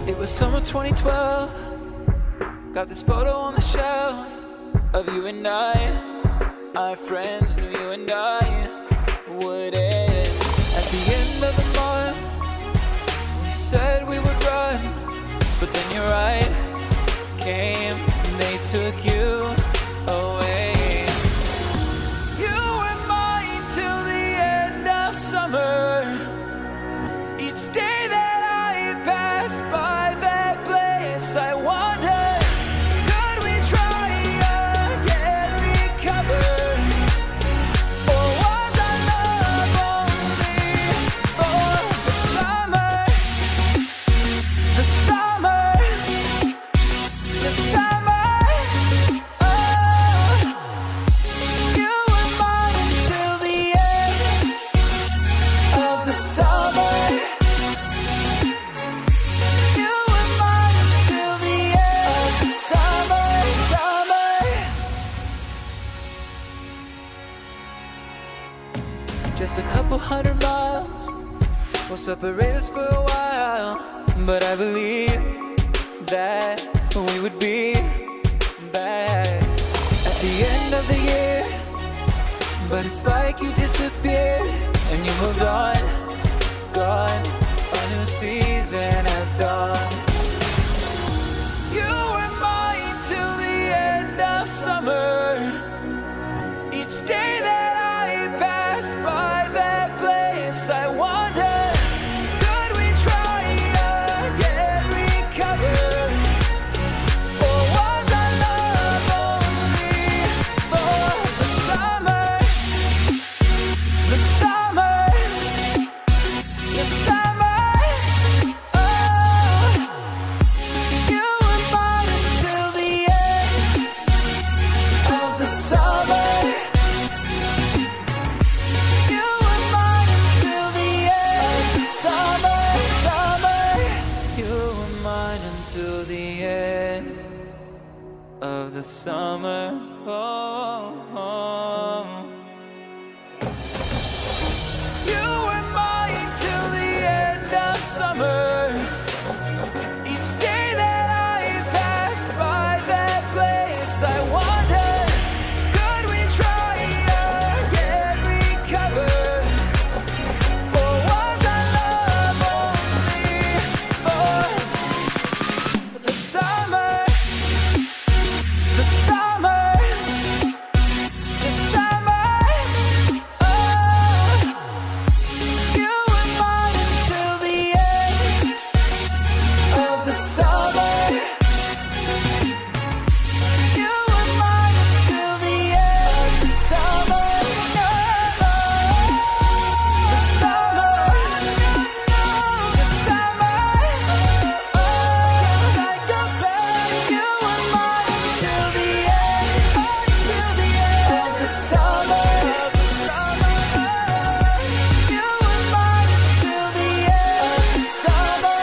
It was summer 2012. Got this photo on the shelf of you and I. Our friends knew you and I would end. At the end of the month, we said we would run, but then your ride came and they took you away. You were mine till the end of summer. Each day that I pass by that place, I wonder, could we try again, recover? Or was our love only for the summer? The summer, the summer. Oh, you were mine till the end of the summer. Just a couple 100 miles will separate us for a while, but I believed that we would be back at the end of the year. But it's like you disappeared and you moved on, gone. A new season has dawned. You were mine till the end of summer. Each day that I pass by that place, I wonder, could we try again, recover? Or was our love only for the summer? The summer, the summer. Oh, you were mine until the end of the summer. Of the summer, oh, oh. You were mine till the end of summer. Each day that I pass by that place, I wonder, could we try again, recover? Or was our love only for the summer? The summer, the summer, oh, you were mine until the end of the summer. You were mine until the end of the summer. The summer, the summer, oh, like a bird, you were mine till the end of the summer. You were mine till the end of the summer.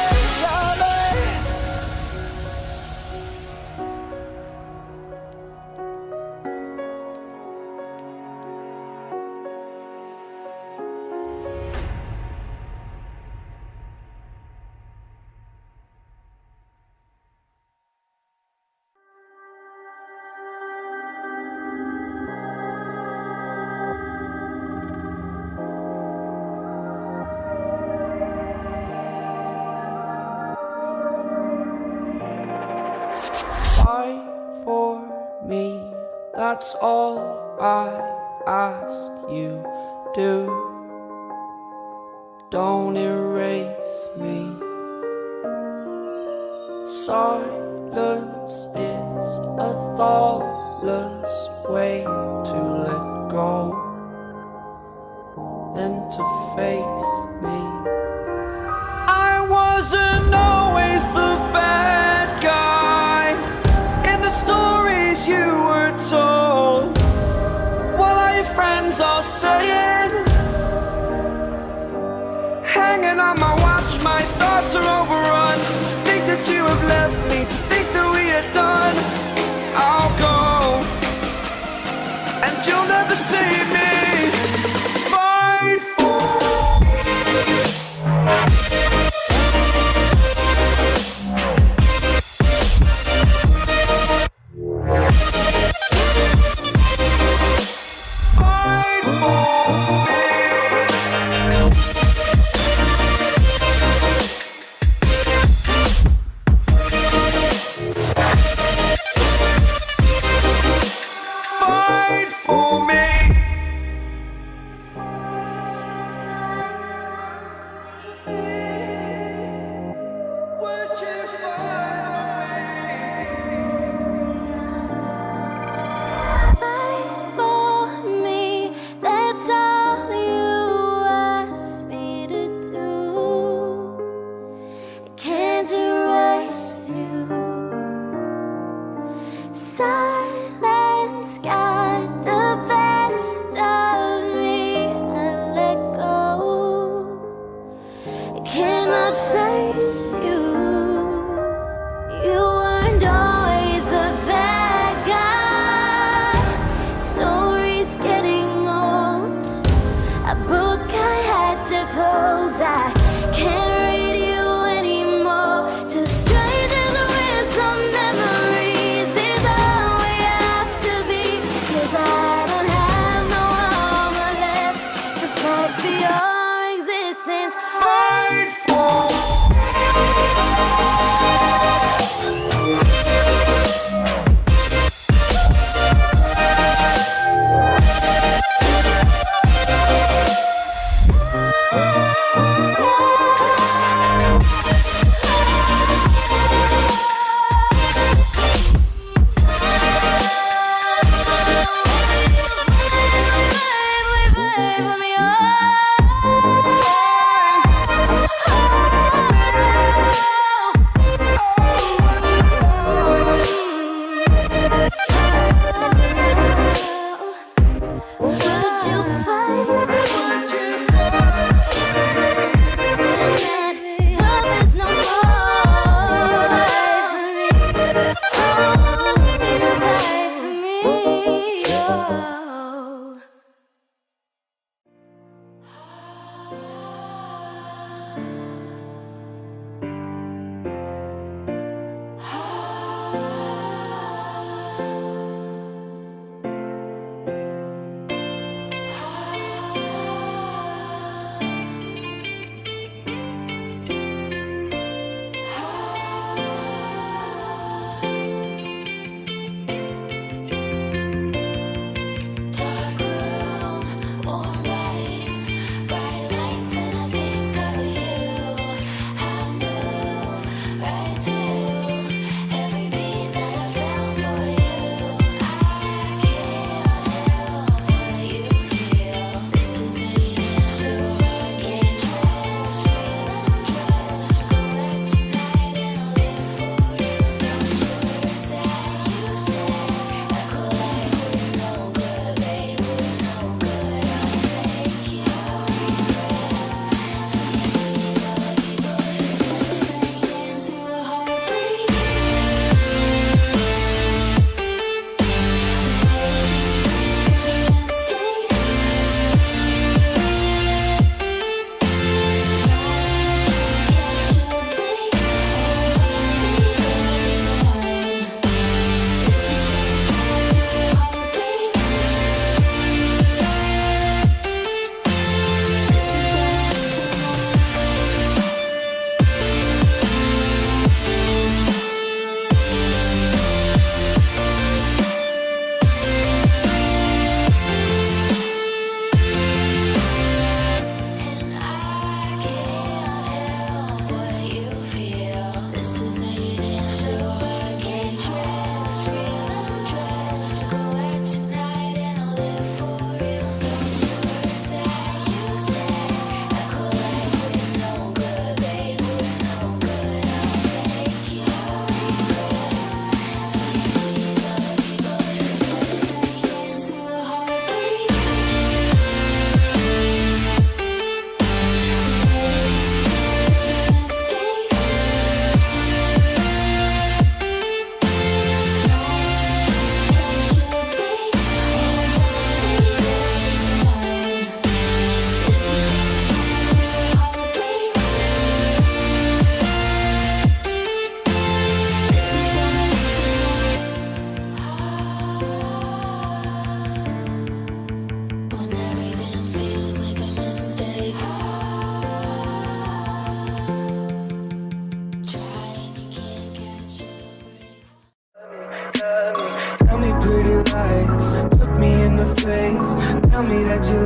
Fight for me, that's all I ask you do. Don't erase me. Silence is a thoughtless way to let go, then to face me. I wasn't always the bad guy in the stories you were told. What are your friends all saying? Hanging on my watch, my thoughts are overrun. To think that you have left me, to think that we are done. I'll go, and you'll never save me. Fight for to close. I can't read you anymore. Just strangers with some memories is all we have to be. 'Cause I don't have no armor left to fight for your existence. Fight for. Tell me pretty lies, look me in the face. Tell me that you